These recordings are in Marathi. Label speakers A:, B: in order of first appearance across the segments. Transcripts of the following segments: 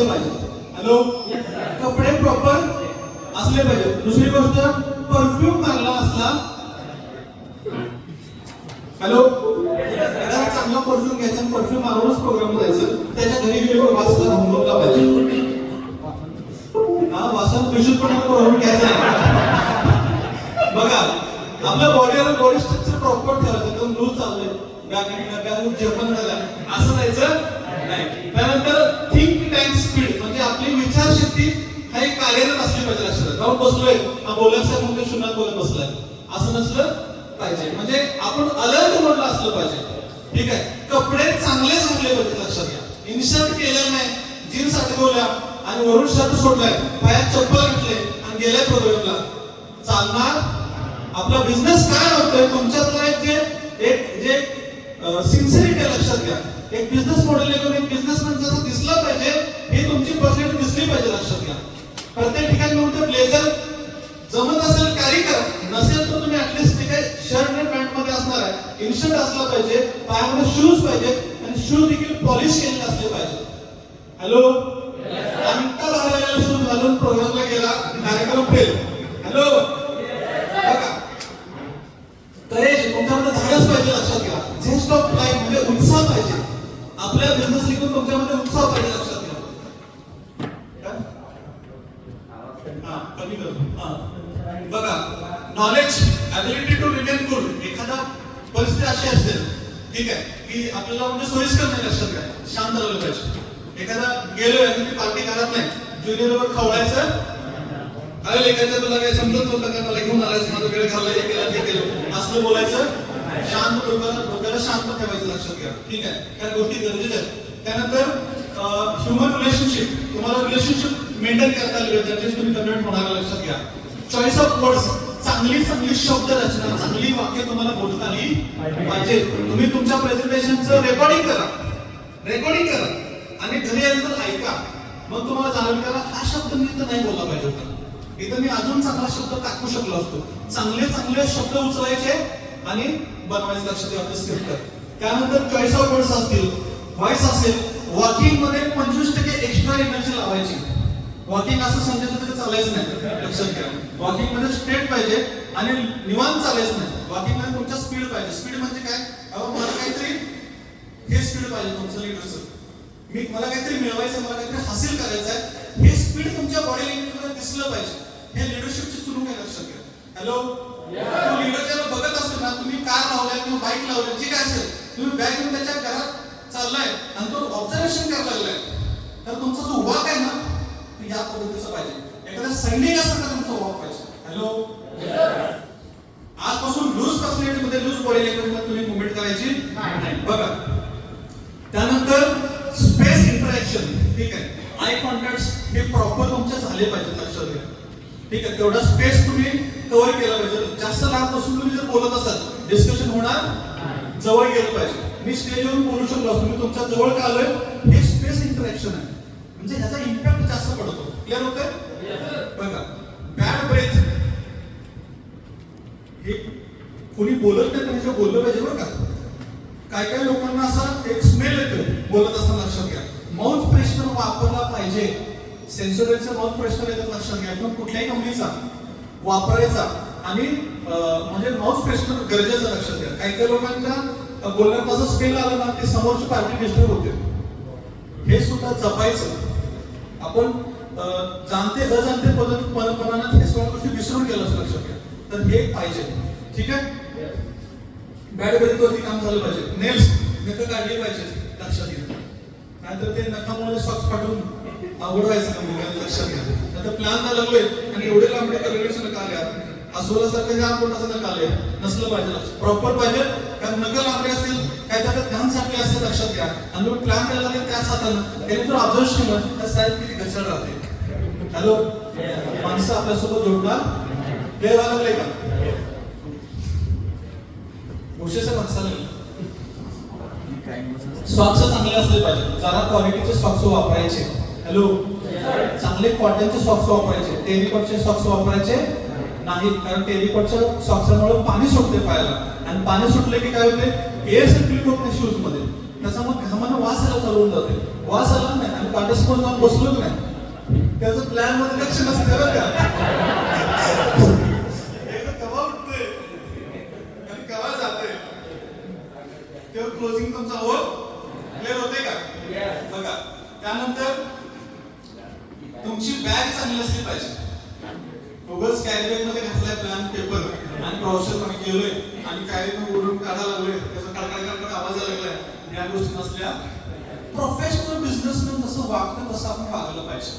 A: असले पाहिजे. हॅलो, कपडे प्रॉपर असले पाहिजे. दुसरी गोष्ट, परफ्यूम मारला असला. हॅलो, एखादा चांगला परफ्यूम घ्यायचा आणि परफ्यूम मारूनच प्रोग्राम जायचं. त्याच्या घरी गेल्यावर वासाला भोंगवला पाहिजे. हा, वासाला दूषितपणा करून घ्यायचा नाही. बघा, आपल्या बॉडी स्ट्रक्चर प्रॉपर ठेवायचं. एकदम लूज चाललंय, जेवण झालं असं जायचं नाही. त्यानंतर थिंक टँक स्पीड, म्हणजे आपली विचारशक्ती हा एक कार्यरत असली पाहिजे. लक्षात जाऊन बसलोय, हा बोलायचं म्हणून शून्यात बोलत बसलाय असं नसलं पाहिजे. म्हणजे आपण अलर्ट मोडला असलं पाहिजे. ठीक आहे. कपडे चांगले पाहिजे. लक्षात घ्या, इन्शर्ट केलं नाही, जीन्स अटकवल्या आणि वरून शर्ट सोडलाय, पायात चप्पल घातले आणि गेलाय प्रोग्रामला, चालणार? आपला बिझनेस काय होतोय? तुमच्यातला एक सिन्सिअरिटी लक्षात घ्या. एक बिझनेस मॉडेल एक बिझनेसमॅन जसं दिसला पाहिजे, हे तुमची पर्सनॅलिटी दिसली पाहिजे. लक्षात घ्या. प्रत्येक ठिकाणी म्हणतो ब्लेझर जमत असेल कॅरी करा, नसेल तर तुम्ही ऍटलीस्ट ठीक आहे शर्ट आणि पॅन्ट मध्ये असणार आहे, इनशर्ट असला पाहिजे, पायामध्ये शूज पाहिजे आणि शूज देखील पॉलिश केलेले असले पाहिजे. हॅलो, आम्ही बाहेर शूज घालून प्रोग्रामला गेला, कार्यक्रम फेल. हॅलो, बघा, करेज तुमच्यामध्ये धाडस पाहिजे. लक्षात घ्या. झेस्ट ऑफ लाईफ म्हणजे उत्साह पाहिजे. आपल्या बिझनेस लिहून तुमच्यामध्ये उत्साह पाहिजे. लक्षात घ्या. बघा, knowledge, ability to remain cool. एखादा परिस्थिती अशी असेल, ठीक आहे, की आपल्याला म्हणजे सोयीस्कर नाही. लक्षात घ्या, शांत राहिलं पाहिजे. एखादा गेलोय आणि तुम्ही पार्टी करत नाही, ज्युनियरवर खवळायचं, अरे लेखायचं तुला काही समजत नव्हतं का, मला घेऊन आलायस, माझा वेळ घालला, हे केलं ते केलं असं बोलायचं. शांत डोक्याला शांत ठेवायचं. लक्षात घ्या. ठीक आहे, त्या गोष्टी गरजेच्या आहेत. त्यानंतर ह्युमन रिलेशनशिप, तुम्हाला रिलेशनशिप मेंटेन करता आली पाहिजे, ज्याच्याशी तुम्ही कन्व्हर्ट होणार. लक्षात घ्या. चॉईस ऑफ वर्ड्स, चांगली शब्द रचना, चांगली वाक्य तुम्हाला बोलता आली पाहिजे. तुम्ही तुमच्या प्रेझेंटेशनचं रेकॉर्डिंग करा आणि घरी आल्यानंतर ऐका. मग तुम्हाला जाणवेल का हा शब्द मी इथं नाही बोलला पाहिजे होता, इथं मी अजून चांगला शब्द टाकू शकलो असतो. चांगले शब्द उचलायचे आणि बनवायचं. लक्षात ठेवा स्क्रिप्ट. त्यानंतर चॉईस ऑफ वर्ड्स असतील, व्हॉइस असेल, वॉकिंग मध्ये 25% एक्स्ट्रा एनर्जी लावायची. वॉकिंग असं समजायचं तर चालायचं नाही. लक्षात घ्या. वॉकिंग मध्ये स्ट्रेट पाहिजे आणि निवांत चालायचं नाही. वॉकिंग मध्ये तुमच्या स्पीड पाहिजे. स्पीड म्हणजे काय? मला काहीतरी हे स्पीड पाहिजे तुमचं लीडरचं. मला काहीतरी मिळवायचं, मला काहीतरी हासिल करायचं आहे, हे स्पीड तुमच्या बॉडी लँग्वेजमध्ये दिसलं पाहिजे. हे लिडरशिपची सुरू काय. लक्षात घ्या. हॅलो, तो लीडर ज्याला बघत असेल ना, तुम्ही कार लावलाय किंवा बाईक लावलाय, जे काय असेल, तुम्ही बॅग घेऊन त्याच्या घरात चाललाय आणि तो ऑब्झर्वेशन करायला लागलाय, तर तुमचा जो वॉक आहे ना, तो या पद्धतीचा पाहिजे. एखाद्या सैनिकासारखा तुमचा वॉक पाहिजे. हॅलो, आजपासून लूज पर्सनॅलिटी मध्ये, लूज बॉडी लँग्वेज मध्ये तुम्ही मुवमेंट करायची नाही. बघा, त्यानंतर स्पेस इंटरॅक्शन. ठीक आहे, आय कॉन्टॅक्ट हे प्रॉपर तुमचे झाले पाहिजे. लक्षात घ्या. ठीक आहे, तेवढा स्पेस तुम्ही कव्हर केला पाहिजे. जास्त लांब बसून तुम्ही जर बोलत असाल, डिस्कशन होणार, जवळ गेलं पाहिजे. मी स्टेजवरून बोलू शकलो असतो, मी तुमच्या जवळ का आलोय, हे स्पेस इंटरॅक्शन आहे. म्हणजे ह्याचा इम्पॅक्ट जास्त पडतो. क्लिअर होतंय? बघा, बॅड ब्रेथ, हे कोणी बोलत नाही पण बोललं पाहिजे. बरं का, काय लोकांना असा एक स्मेल येतो बोलत असताना. लक्षात घ्या. माउथ फ्रेशनर वापरला पाहिजे. सेन्सोरियलचा माउथ फ्रेशनर येतात. लक्षात घ्या. पण कुठल्याही कंपनीचा वापरायचा आणि म्हणजे माउथ फ्रेशनर गरजेचं. लक्षात घ्या. काही लोकांच्या बोलण्यात असं स्मेल आला ना, ते समोरची पार्टी डिस्टर्ब होते. हे सुद्धा जपायचं. आपण जाणते अजाणते पद्धतीने हे सगळ्या गोष्टी विसरून गेलो असं. लक्षात घ्या. तर हे पाहिजे. ठीक आहे. बॅड ब्रेथवरती काम झालं पाहिजे. नेल्स, नख काढली पाहिजे. लक्षात घ्या. नाहीतर ते नखामुळे सॉक्स फाटून आवडवायचं का मुलांना. लक्षात घ्या. नाहीतर प्लॅन ना लागलोय आणि एवढे लांबडे कलरेस नख आले, अस्वलासारखे जे आपण असं नख आले, नसलं पाहिजे. प्रॉपर पाहिजे. कारण नख लांबडे असतील, काय त्याच्यात घाण साठले असते. लक्षात घ्या. आणि प्लॅन केला लागेल त्याच हातानं त्याने जर ऑब्झर्व केलं तर साहेब किती घसड राहते. हॅलो, माणसं आपल्यासोबत जोडणार हे व्हायला लागले का? उशीचं माणसाला सॉक्स चांगले असले पाहिजे. जरा क्वालिटीचे सॉक्स वापरायचे. हॅलो, चांगले कॉटनचे सॉक्स वापरायचे. टेरिकॉटचे सॉक्स वापरायचे नाहीत, कारण टेरिकॉटच्या सॉक्समुळे पाणी सुटते पायाला, आणि पाणी सुटले की काय होते, एअर सर्क्युलेट होत नाही शूज मध्ये. त्याच्यामुळे घामानं वास यायला चालू होऊन जाते. वास आला नाही पार्टिसिपंट जाऊन बसलो की नाही त्याचं प्लॅन मध्ये लक्ष नसतं बरं का. एकदा कवा उठतोय आणि कवा जातोय तेव्हा क्लोजिंग तुमचा हो क्लिअर होते का. बघा त्यानंतर तुमची बॅग चांगली असली पाहिजे. उगाच कॅरी बॅग मध्ये घातलाय प्लॅन पेपर आणि प्रोफेसर मध्ये गेलोय आणि कॅरी बॅग उडून काढायला लागलोय त्याचा कडकड आवाज यायला लागलाय या गोष्टी नसल्या. प्रोफेशनल बिझनेसमॅन जसं वागतं तसं आपण वागलं पाहिजे.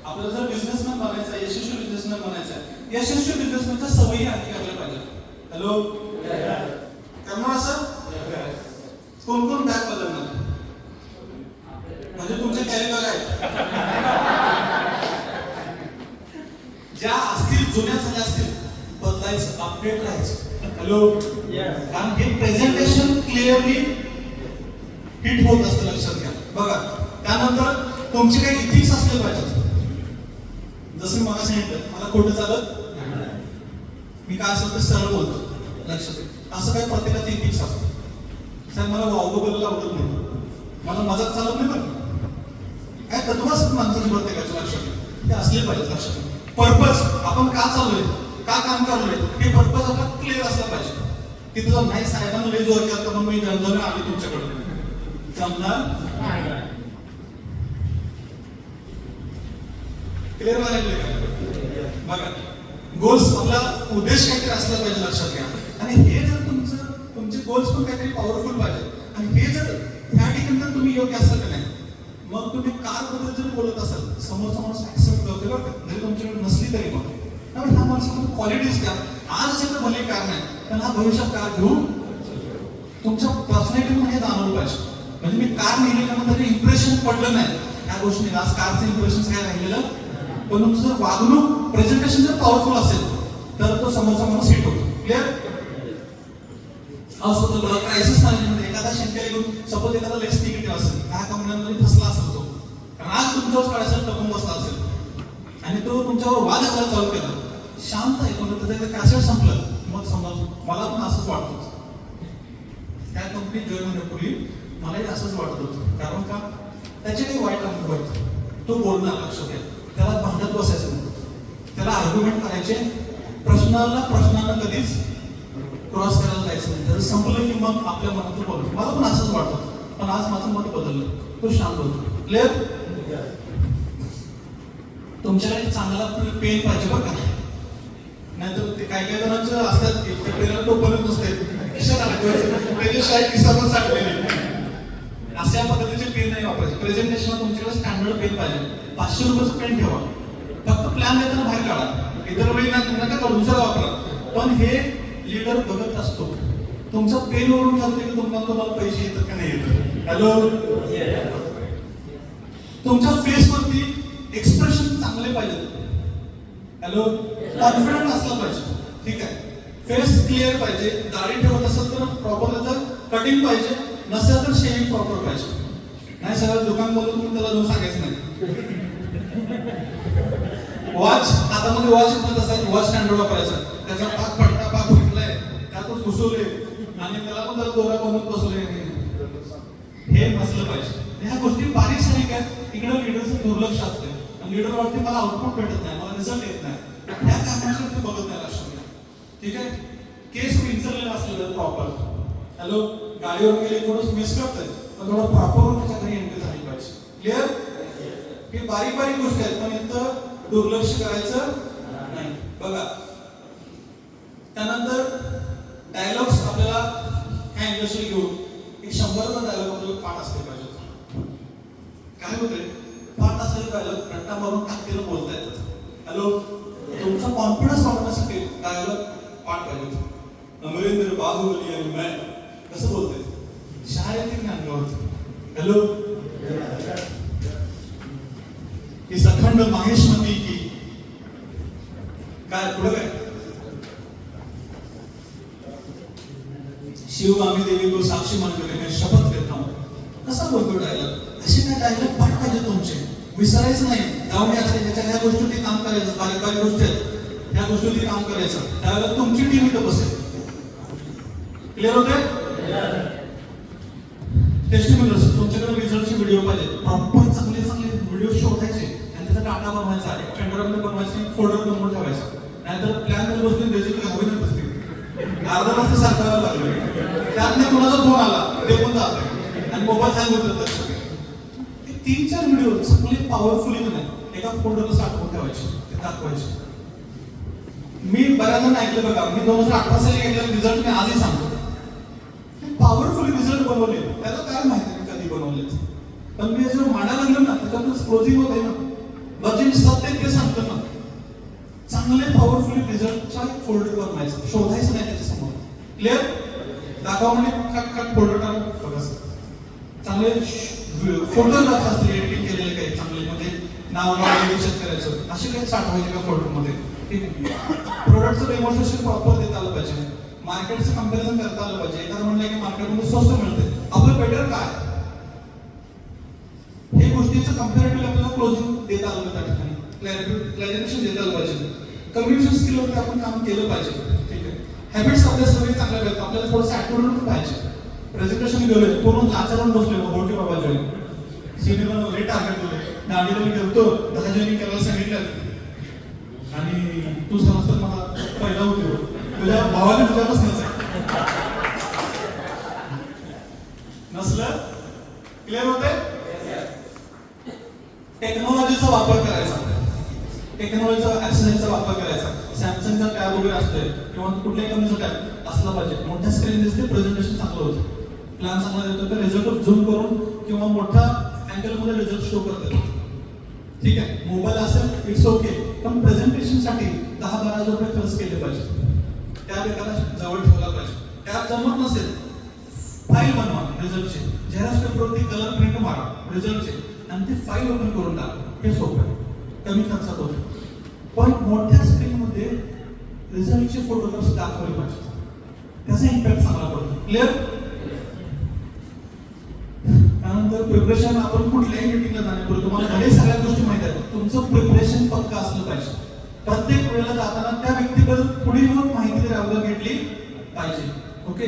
A: आपल्याला जर बिझनेसमॅन बनायचं आहे यशस्वी बिझनेसमॅन बनायचं आहे यशस्वी बिझनेसमॅनच्या सवयी आधी करायला पाहिजे. हॅलो करणार असं कोण कोण बॅग बदलणार म्हणजे तुमच्या कॅरी बॅग आहेत ज्या असतील जुन्या झाल्या असतील बदलायचं अपडेट राहायचं. हॅलो कारण हे प्रेझेंटेशन क्लिअरली हिट होत असतं लक्षात घ्या. बघा त्यानंतर तुमचे काही इथिक्स असले पाहिजेत. जसं मी मला सांगितलं मला खोटं चालत मी काय असेल तर सरळ बोलतो लक्षात घ्या. असं काय प्रत्येकाचे इथिक्स असतं. साहेब मला वावगं बोलायला आवडत नाही मला मजाक चालत नाही बरं काय तत्व असत माणसाची प्रत्येकाच्या लक्षात घ्या. ते असले पाहिजेत लक्षात घ्या. पर्पज आपण का चाललोय का काम करलोय हे पर्पज आपला क्लिअर असला पाहिजे. तिथं जर नाही साहेबांना लई जोर केला तर मग मी दंडने आले तुमच्याकडे जमणार क्लिअर झाले का. बघा गोल्स आपला उद्देश काहीतरी असला पाहिजे लक्षात घ्या. आणि हे जर तुमचे गोल्स पण काहीतरी पॉवरफुल पाहिजे आणि हे जर त्या ठिकाणी तुम्ही योग्य असाल का नाही मग तुम्ही कार बद्दल जर बोलत असाल समोरचा माणूस ऍक्सेप्ट करतो बरं का जरी तुमच्याकडे नसली तरी पण. त्यामुळे ह्या माणसामध्ये क्वालिटीज द्या. आज असेल तर भले कार नाही पण हा भविष्यात कार घेऊ तुमच्या पर्सनॅलिटीमध्ये हे जाणवलं पाहिजे. म्हणजे मी कार नेलेल्यानंतर इम्प्रेशन पडलं नाही ह्या गोष्टी आज कारचं इम्प्रेशन काय राहिलेलं पण तुमचं जर वागणूक प्रेझेंटेशन जर पॉवरफुल असेल तर तो समोरचा माणूस हिट होतो. क्लिअर असं तर क्रायसिस मॅनेजमेंट एखादा शेतकरी घेऊन सपोज एखादा लेस निगेटिव्ह असेल काय कंपन्यांमध्ये फसला असेल तो राग तुमच्यावर काढायचा टपून बसला असेल आणि तो तुमच्यावर वाद घालायला चालू केला शांत आहे पण त्याचं कॅसेट संपलं मग समज मला पण असंच वाटत होतं त्या कंपनीत जॉईन होण्यापूर्वी मलाही असंच वाटत होतं. कारण का त्याचे काही वाईट अनुभव आहेत. तो बोलणार लक्षात घ्या त्याला भांडत बसायचं नाही त्याला आर्ग्युमेंट करायचे प्रश्नानं कधीच क्रॉस करायला जायचं नाही. जर संपलं की मग आपल्या मनातून बोलतो मला पण असंच वाटतं पण आज माझं मत बदललं तो शांत होतो. क्लिअर तुमच्याकडे चांगला पेन पाहिजे बरं का नाहीतर ते काही काही जणांचं असतात की पेनाला टोपणच नसते त्याची शाळेत किस्सा पण सांगलेली अशा पद्धतीचे पेन नाही वापरायचे. प्रेझेंटेशनला तुमच्याकडे स्टँडर्ड पेन पाहिजे. 500 रुपयाचं पेन ठेवा फक्त प्लॅन देताना बाहेर काढा इतर वेळी नका करू दुसरा वापरा. पण हे लीडर बघत असतो तुमचा पेन वरून ठरते की तुम्हाला पैसे येतात का नाही येतात. हॅलो तुमच्या फेस वरती एक्सप्रेशन चांगले पाहिजे. हॅलो कॉन्फिडंट असला पाहिजे. ठीक आहे फेस क्लिअर पाहिजे. दाढी ठेवत असेल तर प्रॉपर त्याचं कटिंग पाहिजे नसेल तर शेविंग प्रॉपर पाहिजे. नाही सगळं दुकान बोलून तुम्ही त्याला जाऊन सांगायचं नाही. वॉच हातामध्ये वॉच येत असायचं वॉच स्टँडर्ड वापरायचं त्याचा पाक फुटलाय त्यातच घुसवले आणि त्याला पण जरा दोरा बनवून बसवले हे नसलं पाहिजे. ह्या गोष्टी बारीक सारीक आहेत. इकडे लीडरचं दुर्लक्ष असतं आणि लीडर वाटते मला आउटपुट भेटत नाही मला रिझल्ट येत नाही ह्या कामांकडे ते बघत नाही लक्षात घ्या. ठीक आहे केस पिंचरलेलं असलेलं प्रॉपर. हॅलो गाडीवर गेले थोडंसं मिस करतंय पण थोडं प्रॉपर त्याच्या घरी एंट्री झाली पाहिजे. क्लिअर हे बारीक बारीक गोष्टी आहेत पण इथं दुर्लक्ष करायचं नाही. बघा त्यानंतर डायलॉग्स आपल्याला ह्या इंडस्ट्री घेऊन एक 100चा डायलॉग आपल्याला पाठ असले पाहिजे. काय होतंय पाठ असलेले डायलॉग रट्टा मारून ताकदीनं बोलता येतात. हॅलो तुमचा कॉन्फिडन्स वाढवण्यासाठी डायलॉग पाठ पाहिजे. अमरिंदर बाहुबली आणि मैं कसं बोलतोय शाळेतील ज्ञान होतं. हॅलो इस अखंड माहेश्वरी की काय पुढे काय शिवगामी देवी को साक्षी मानकर मैं शपथ घेता हूं. कसा बोलतो डायलॉग असे काय डायलॉग पाठ पाहिजे तुमचे विसरायचं नाही. गावणे असते त्याच्या ह्या गोष्टी काम करायचं बारीक बारीक गोष्टी आहेत ह्या गोष्टी काम करायचं त्यावेळेला तुमची टीम इथं बसेल. क्लिअर होते. टेस्टिमोनियल्स तुमच्याकडे रिझल्टचे व्हिडिओ पाहिजे प्रॉपर चांगले चांगले डाटा बनवायचा आहे, पेनड्राईव्हमध्ये बनवायचा, फोल्डर बनवून ठेवायचा. नाहीतर प्लॅन मध्ये बसतील बेसिकली हवी नसते. अर्धा तास सारखायला लागलं. त्यात नाही कोणाचा फोन आला ते पण जात आणि मोबाईल हँग होत जातात. 3-4 व्हिडिओ चांगले पॉवरफुली नाही एका फोल्डरला साठवून ठेवायचे, ते दाखवायचे. मी बऱ्याच जण ऐकलं बघा, मी 2018 साली घेतलेला रिझल्ट मी आजही सांगतो. पॉवरफुल रिझल्ट बनवले, त्याला काय माहिती मी कधी बनवले. पण मी जेव्हा मांडायला लागलो ना त्याच्यातून क्लोजिंग होत आहे ना, बजेट सत्य ते सांगतो ना, चांगले पॉवरफुल रिझल्टचा एक फोल्डर बनवायचं, शोधायचं नाही त्याच्यासमोर. क्लिअर? दाखवा म्हणजे कट फोल्डर टाकून बघा. चांगले फोल्डर असतील एडिटिंग केलेले काही चांगले, म्हणजे नाव एडिशन करायचं असे काही साठवायचे का फोल्डरमध्ये. ठीक आहे. प्रोडक्टचं डेमॉन्स्ट्रेशन प्रॉपर देता आलं पाहिजे, मार्केटचं कंपॅरिझन करता आलं पाहिजे. एखादं म्हणलं की मार्केटमध्ये स्वस्त मिळते, आपलं बेटर काय, हे गोष्टीचं कंपॅरेटिव्ह आपल्याला क्लोजिंग देता आलं त्या ठिकाणी, क्लॅरिफिकेशन देता आलं पाहिजे. कम्युनिकेशन स्किलवरती आपण काम केलं पाहिजे. ठीक आहे. हॅबिट्स आपल्या सगळे चांगल्या आहेत, आपल्याला थोडंसं ऍक्टिव्ह पाहिजे. प्रेझेंटेशन गेलोय पूर्ण आचरण बसलोय गोष्टी बाबा जॉईन सिनेमा लय टार्गेट दिले, गाडीला मी करतो 10 जॉईनिंग करायला सांगितलं आणि तू समजतं मला पहिला होतो तुझ्या भावाने तुझ्यापासूनच नसलं. क्लिअर होते? टेक्नॉलॉजीचा वापर करायचा, टेक्नॉलॉजीचा ऍक्सेसरीचा वापर करायचा. सॅमसंगचा टॅब वगैरे असतोय किंवा कुठल्याही कंपनीचा टॅब असला पाहिजे. मोठ्या स्क्रीन दिसते, प्रेझेंटेशन चांगलं होतं, प्लॅन चांगला देतो, तर रिझल्ट झूम करून किंवा मोठ्या अँगल मध्ये रिझल्ट शो करतात. ठीक आहे. मोबाईल असेल इट्स ओके, पण प्रेझेंटेशनसाठी 10-12 हजार रुपये खर्च केले पाहिजे. टॅब एखादा जवळ ठेवला पाहिजे. टॅब जमत नसेल, फाईल बनवा रिझल्टची, झेरॉक्स पेपरवरती कलर प्रिंट मारा रिझल्टचे आणि ती फाईल ओपन करून टाका. हे सोपं आहे, कमी खर्चात होतं. पण मोठ्या स्क्रीनमध्ये रिझल्टचे फोटोग्राफ्स दाखवले पाहिजे, त्याचा इम्पॅक्ट चांगला पडतो. क्लिअर? त्यानंतर प्रिपरेशन, आपण कुठल्याही मीटिंगला जाण्यापूर्वी तुम्हाला भले सगळ्या गोष्टी माहित आहेत, तुमचं प्रिपरेशन पक्का असलं पाहिजे. प्रत्येक वेळेला जाताना त्या व्यक्तीबद्दल थोडी बहुत माहिती तरी अगोदर घेतली पाहिजे. ओके.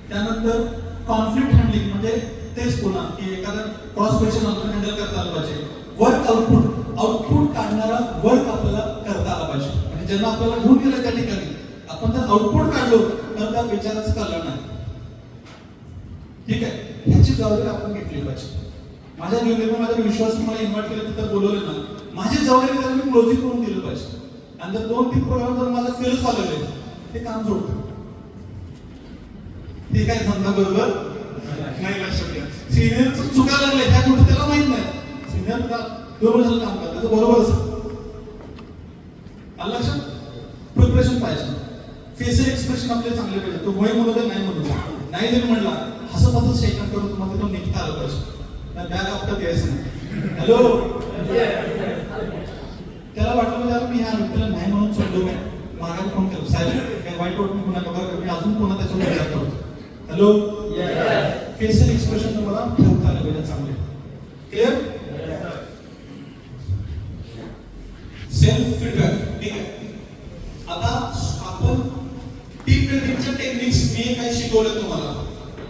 A: त्यानंतर कॉन्फ्लिक्ट हँडलिंग, म्हणजे तेच पुन्हा की एखादं क्रॉस क्वेश्चन आपण हँडल करता आलं पाहिजे. वर्क आउटपुट काढणारा वर्क आपल्याला करता आला पाहिजे. म्हणजे ज्यांना आपल्याला घेऊन गेलं त्या ठिकाणी आपण जर आउटपुट काढलो तर त्या विचाराचं कळलं नाही. ठीक आहे. ह्याची जबाबदारी आपण घेतली पाहिजे. माझ्या निर्णय, माझा विश्वास मला इन्व्हाइट केलं तिथं बोलवलं ना, माझी जबाबदारी त्याला मी क्लोजिंग करून दिलं पाहिजे. आणि जर 2-3 प्रोग्राम जर माझा फेल झालेले ते काम सोडतो. हे काय धंदा बरोबर नाही. लक्षात घ्या, सिनियर चुका लागले त्या गोष्टी त्याला माहित नाही. सिनियर 2 वर्षाला काम करतात, त्याचं बरोबरच आलं लक्षात. प्रिपरेशन पाहिजे, फेशियल एक्सप्रेशन आपले चांगले पाहिजे. तो होय म्हणू दे, नाही म्हणू दे, नाही जरी म्हणला हसत हसत शेकन करून तुम्हाला तिथून निघता आलं पाहिजे. बॅग आपलं द्यायचं नाही. हॅलो, त्याला वाटलं म्हणजे मी ह्या व्यक्तीला नाही म्हणून सोडलो काय, मागायला फोन केला, साहेब काय वाईट वाटून पुन्हा कव्हर मी अजून पुन्हा त्याच्यावर विचार करतो. हॅलो, फेशियल एक्सप्रेशन तुम्हाला ठेवता आलं पाहिजे चांगले. क्लिअर? Self feedback. ठीक आहे. आता आपण टीम बिल्डिंगच्या टेक्निक्स मी काही शिकवले तुम्हाला.